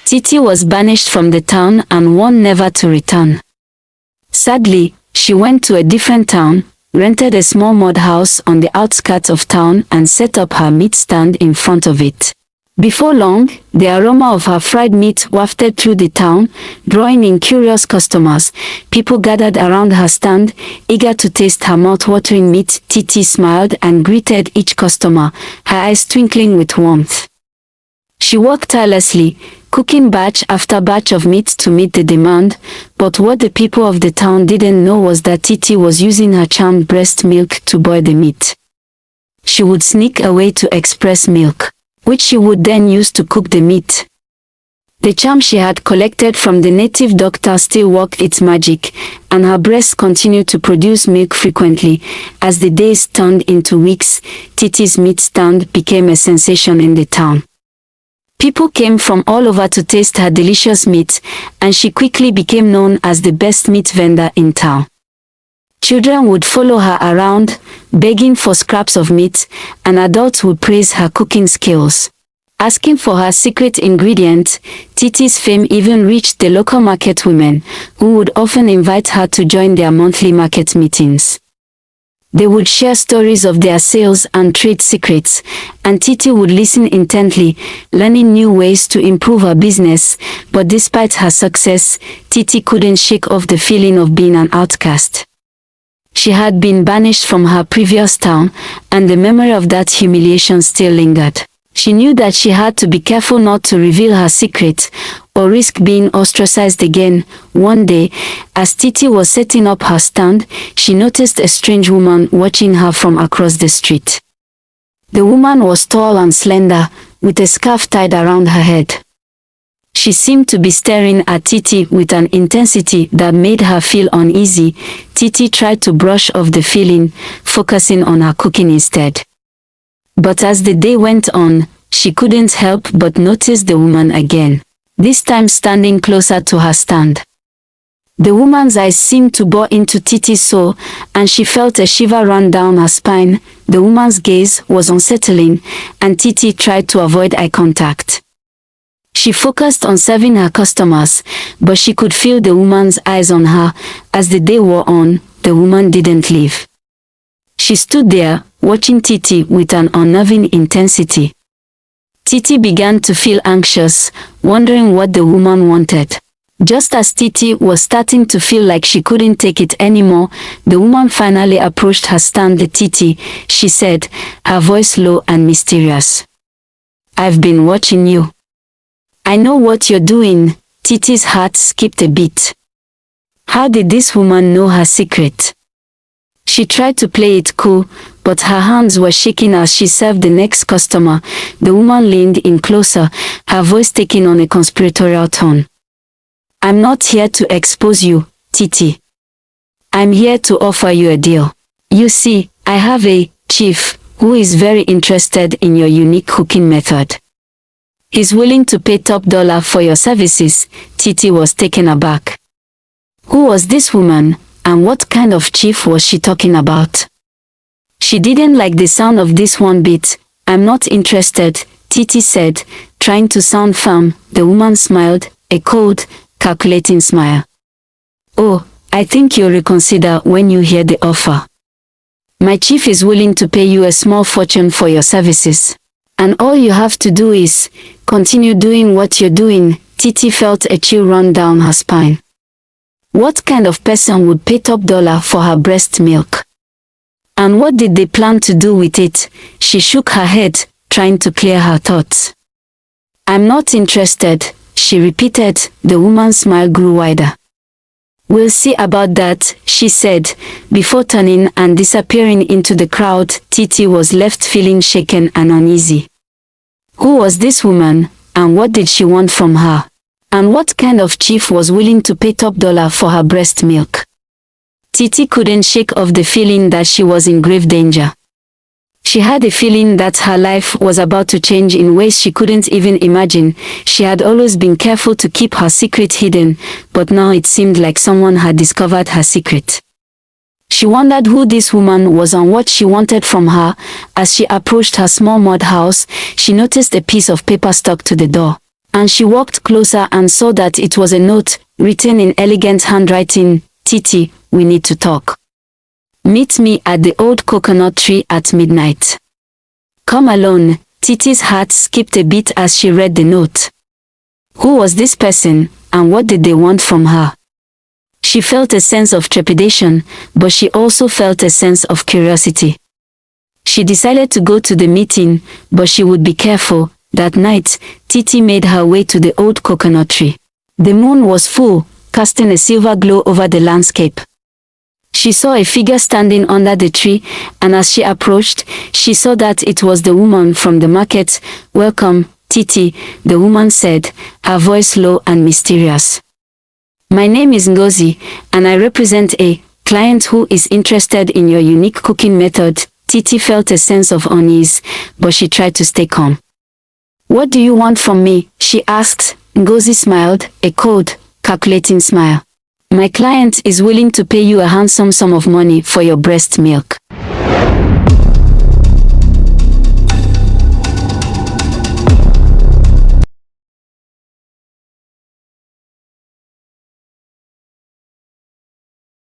Titi was banished from the town and warned never to return. Sadly, she went to a different town, rented a small mud house on the outskirts of town and set up her meat stand in front of it. Before long, the aroma of her fried meat wafted through the town, drawing in curious customers. People gathered around her stand, eager to taste her mouth-watering meat. Titi smiled and greeted each customer, her eyes twinkling with warmth. She worked tirelessly, cooking batch after batch of meat to meet the demand, but what the people of the town didn't know was that Titi was using her charmed breast milk to boil the meat. She would sneak away to express milk, which she would then use to cook the meat. The charm she had collected from the native doctor still worked its magic, and her breasts continued to produce milk frequently. As the days turned into weeks, Titi's meat stand became a sensation in the town. People came from all over to taste her delicious meat, and she quickly became known as the best meat vendor in town. Children would follow her around, begging for scraps of meat, and adults would praise her cooking skills. Asking for her secret ingredient, Titi's fame even reached the local market women, who would often invite her to join their monthly market meetings. They would share stories of their sales and trade secrets, and Titi would listen intently, learning new ways to improve her business. But despite her success, Titi couldn't shake off the feeling of being an outcast. She had been banished from her previous town, and the memory of that humiliation still lingered. She knew that she had to be careful not to reveal her secret, or risk being ostracized again. One day, as Titi was setting up her stand, she noticed a strange woman watching her from across the street. The woman was tall and slender, with a scarf tied around her head. She seemed to be staring at Titi with an intensity that made her feel uneasy. Titi tried to brush off the feeling, focusing on her cooking instead. But as the day went on, she couldn't help but notice the woman again, this time standing closer to her stand. The woman's eyes seemed to bore into Titi's soul, and she felt a shiver run down her spine. The woman's gaze was unsettling, and Titi tried to avoid eye contact. She focused on serving her customers, but she could feel the woman's eyes on her. As the day wore on, the woman didn't leave. She stood there, watching Titi with an unnerving intensity. Titi began to feel anxious, wondering what the woman wanted. Just as Titi was starting to feel like she couldn't take it anymore, the woman finally approached her stand. "Titi," she said, her voice low and mysterious. "I've been watching you. I know what you're doing." Titi's heart skipped a beat. How did this woman know her secret? She tried to play it cool, but her hands were shaking as she served the next customer. The woman leaned in closer, her voice taking on a conspiratorial tone. "I'm not here to expose you, Titi. I'm here to offer you a deal. You see, I have a chief who is very interested in your unique cooking method. He's willing to pay top dollar for your services." Titi was taken aback. Who was this woman, and what kind of chief was she talking about? She didn't like the sound of this one bit. "I'm not interested," Titi said, trying to sound firm. The woman smiled, a cold, calculating smile. "Oh, I think you'll reconsider when you hear the offer. My chief is willing to pay you a small fortune for your services. And all you have to do is continue doing what you're doing." Titi felt a chill run down her spine. What kind of person would pay top dollar for her breast milk? And what did they plan to do with it? She shook her head, trying to clear her thoughts. "I'm not interested," she repeated. The woman's smile grew wider. "We'll see about that," she said, before turning and disappearing into the crowd. Titi was left feeling shaken and uneasy. Who was this woman, and what did she want from her? And what kind of chief was willing to pay top dollar for her breast milk? Titi couldn't shake off the feeling that she was in grave danger. She had a feeling that her life was about to change in ways she couldn't even imagine. She had always been careful to keep her secret hidden, but now it seemed like someone had discovered her secret. She wondered who this woman was and what she wanted from her. As she approached her small mud house, she noticed a piece of paper stuck to the door. and she walked closer and saw that it was a note, written in elegant handwriting. Titi, we need to talk. Meet me at the old coconut tree at midnight. Come alone. Titi's heart skipped a beat as she read the note. Who was this person, and what did they want from her? She felt a sense of trepidation, but she also felt a sense of curiosity. She decided to go to the meeting, but she would be careful. That night, Titi made her way to the old coconut tree. The moon was full, casting a silver glow over the landscape. She saw a figure standing under the tree, and as she approached, she saw that it was the woman from the market. Welcome, Titi, the woman said, her voice low and mysterious. My name is Ngozi, and I represent a client who is interested in your unique cooking method. Titi felt a sense of unease, but she tried to stay calm. What do you want from me? She asked. Ngozi smiled, a cold, calculating smile. My client is willing to pay you a handsome sum of money for your breast milk.